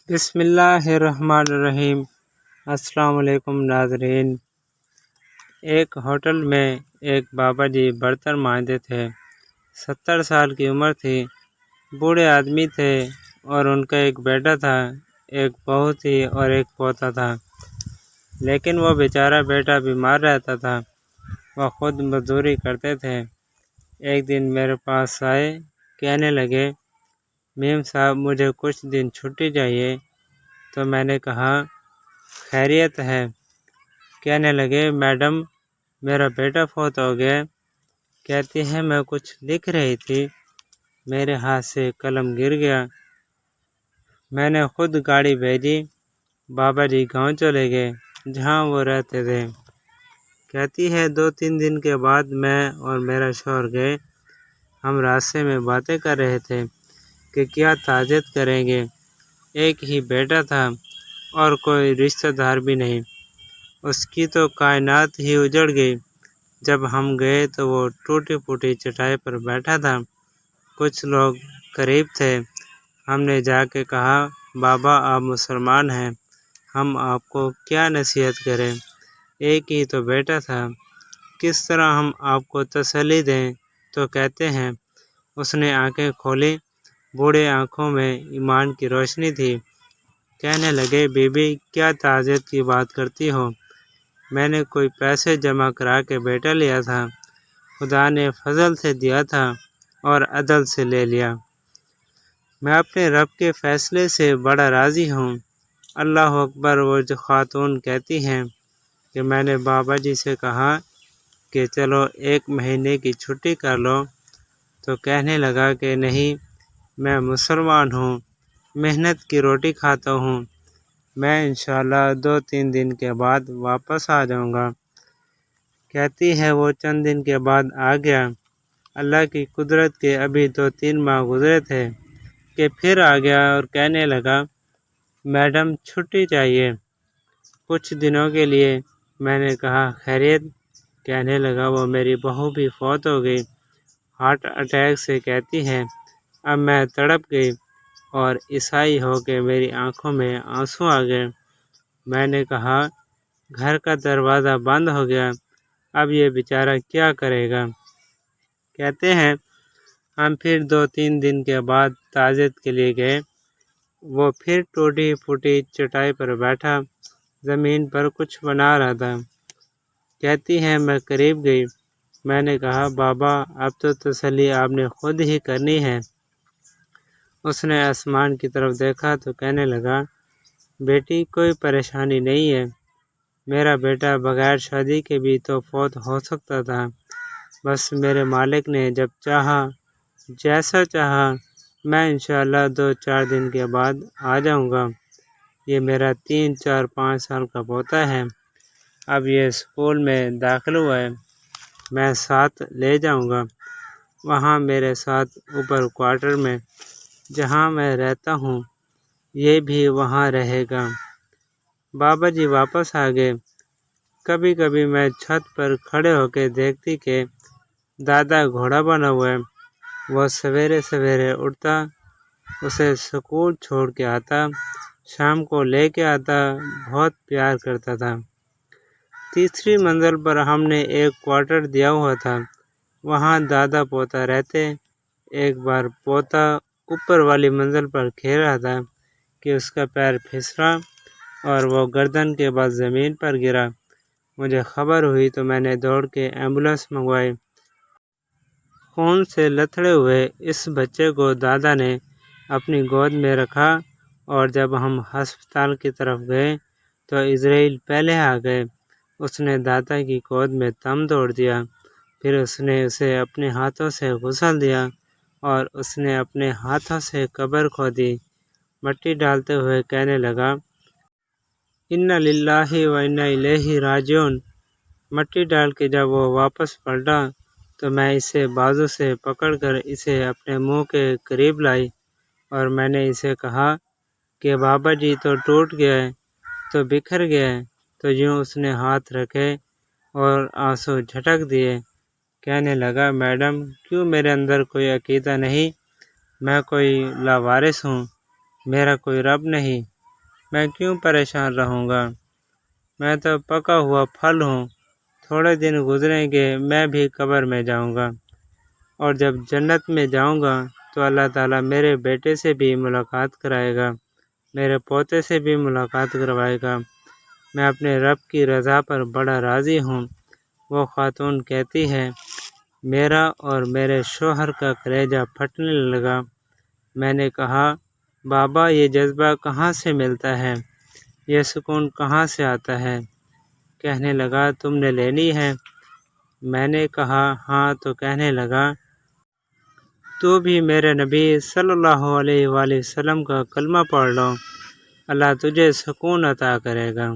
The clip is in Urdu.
بسم اللہ الرحمن الرحیم۔ السلام علیکم ناظرین۔ ایک ہوٹل میں ایک بابا جی برتن مانجتے تھے۔ 70 سال کی عمر تھی، بوڑھے آدمی تھے اور ان کا ایک بیٹا تھا، ایک بہو تھی اور ایک پوتا تھا۔ لیکن وہ بیچارہ بیٹا بیمار رہتا تھا، وہ خود مزدوری کرتے تھے۔ ایک دن میرے پاس آئے، کہنے لگے میم صاحب مجھے کچھ دن چھٹی چاہیے۔ تو میں نے کہا خیریت ہے؟ کہنے لگے میڈم میرا بیٹا فوت ہو گیا۔ کہتی ہے میں کچھ لکھ رہی تھی، میرے ہاتھ سے قلم گر گیا، میں نے خود گاڑی بھیجی، بابا جی گاؤں چلے گئے جہاں وہ رہتے تھے۔ کہتی ہے 2-3 دن کے بعد میں اور میرا شوہر گئے، ہم راستے میں باتیں کر رہے تھے کہ کیا تعزیت کریں گے، ایک ہی بیٹا تھا اور کوئی رشتہ دار بھی نہیں، اس کی تو کائنات ہی اجڑ گئی۔ جب ہم گئے تو وہ ٹوٹی پھوٹی چٹائی پر بیٹھا تھا، کچھ لوگ قریب تھے، ہم نے جا کے کہا بابا آپ مسلمان ہیں، ہم آپ کو کیا نصیحت کریں، ایک ہی تو بیٹا تھا، کس طرح ہم آپ کو تسلی دیں؟ تو کہتے ہیں اس نے آنکھیں کھولی، بوڑھے آنکھوں میں ایمان کی روشنی تھی۔ کہنے لگے بی بی کیا تعزیت کی بات کرتی ہو، میں نے کوئی پیسے جمع کرا کے بیٹا لیا تھا، خدا نے فضل سے دیا تھا اور عدل سے لے لیا، میں اپنے رب کے فیصلے سے بڑا راضی ہوں۔ اللہ اکبر۔ وہ جو خاتون کہتی ہیں کہ میں نے بابا جی سے کہا کہ چلو 1 مہینے کی چھٹی کر لو، تو کہنے لگا کہ نہیں میں مسلمان ہوں، محنت کی روٹی کھاتا ہوں، میں انشاءاللہ 2-3 دن کے بعد واپس آ جاؤں گا۔ کہتی ہے وہ چند دن کے بعد آ گیا، اللہ کی قدرت کے ابھی 2-3 ماہ گزرے تھے کہ پھر آ گیا اور کہنے لگا میڈم چھٹی چاہیے کچھ دنوں کے لیے۔ میں نے کہا خیریت؟ کہنے لگا وہ میری بہو بھی فوت ہو گئی ہارٹ اٹیک سے۔ کہتی ہے اب میں تڑپ گئی اور عیسائی ہو کے میری آنکھوں میں آنسو آ گئے۔ میں نے کہا گھر کا دروازہ بند ہو گیا، اب یہ بیچارہ کیا کرے گا؟ کہتے ہیں ہم پھر 2-3 دن کے بعد تعزیت کے لیے گئے، وہ پھر ٹوٹی پھوٹی چٹائی پر بیٹھا زمین پر کچھ بنا رہا تھا۔ کہتی ہے میں قریب گئی، میں نے کہا بابا اب تو تسلی آپ نے خود ہی کرنی ہے۔ اس نے آسمان کی طرف دیکھا تو کہنے لگا بیٹی کوئی پریشانی نہیں ہے، میرا بیٹا بغیر شادی کے بھی تو فوت ہو سکتا تھا، بس میرے مالک نے جب چاہا جیسا چاہا، میں انشاءاللہ 2-4 دن کے بعد آ جاؤں گا۔ یہ میرا 3-4-5 سال کا پوتا ہے، اب یہ اسکول میں داخل ہوا ہے، میں ساتھ لے جاؤں گا، وہاں میرے ساتھ اوپر کوارٹر میں جہاں میں رہتا ہوں یہ بھی وہاں رہے گا۔ بابا جی واپس آ گئے۔ کبھی کبھی میں چھت پر کھڑے ہو کے دیکھتی کہ دادا گھوڑا بنا ہوا ہے، وہ سویرے سویرے اٹھتا، اسے سکول چھوڑ کے آتا، شام کو لے کے آتا، بہت پیار کرتا تھا۔ 3ری منزل پر ہم نے ایک کوارٹر دیا ہوا تھا، وہاں دادا پوتا رہتے۔ ایک بار پوتا اوپر والی منزل پر کھیل رہا تھا کہ اس کا پیر پھسلا اور وہ گردن کے بل زمین پر گرا، مجھے خبر ہوئی تو میں نے دوڑ کے ایمبولینس منگوائی۔ خون سے لتھڑے ہوئے اس بچے کو دادا نے اپنی گود میں رکھا اور جب ہم ہسپتال کی طرف گئے تو عزرائیل پہلے آ گئے، اس نے دادا کی گود میں دم توڑ دیا، پھر اس نے اسے اپنے ہاتھوں سے غسل دیا اور اس نے اپنے ہاتھوں سے قبر کھودی، مٹی ڈالتے ہوئے کہنے لگا انا للہ و انا الیہ راجعون۔ مٹی ڈال کے جب وہ واپس پلٹا تو میں اسے بازو سے پکڑ کر اسے اپنے منہ کے قریب لائی اور میں نے اسے کہا کہ بابا جی تو ٹوٹ گیا ہے، تو بکھر گیا ہے، تو یوں اس نے ہاتھ رکھے اور آنسو جھٹک دیے۔ کہنے لگا میڈم کیوں میرے اندر کوئی عقیدہ نہیں، میں کوئی لاوارث ہوں، میرا کوئی رب نہیں، میں کیوں پریشان رہوں گا؟ میں تو پکا ہوا پھل ہوں۔ تھوڑے دن گزریں گے میں بھی قبر میں جاؤں گا، اور جب جنت میں جاؤں گا تو اللہ تعالیٰ میرے بیٹے سے بھی ملاقات کرائے گا، میرے پوتے سے بھی ملاقات کروائے گا۔ میں اپنے رب کی رضا پر بڑا راضی ہوں۔ وہ خاتون کہتی ہے، میرا اور میرے شوہر کا کلیجہ پھٹنے لگا۔ میں نے کہا، بابا یہ جذبہ کہاں سے ملتا ہے؟ یہ سکون کہاں سے آتا ہے؟ کہنے لگا، تم نے لینی ہے؟ میں نے کہا ہاں، تو کہنے لگا، تو بھی میرے نبی صلی اللہ علیہ وآلہ وسلم کا کلمہ پڑھ لو، اللہ تجھے سکون عطا کرے گا۔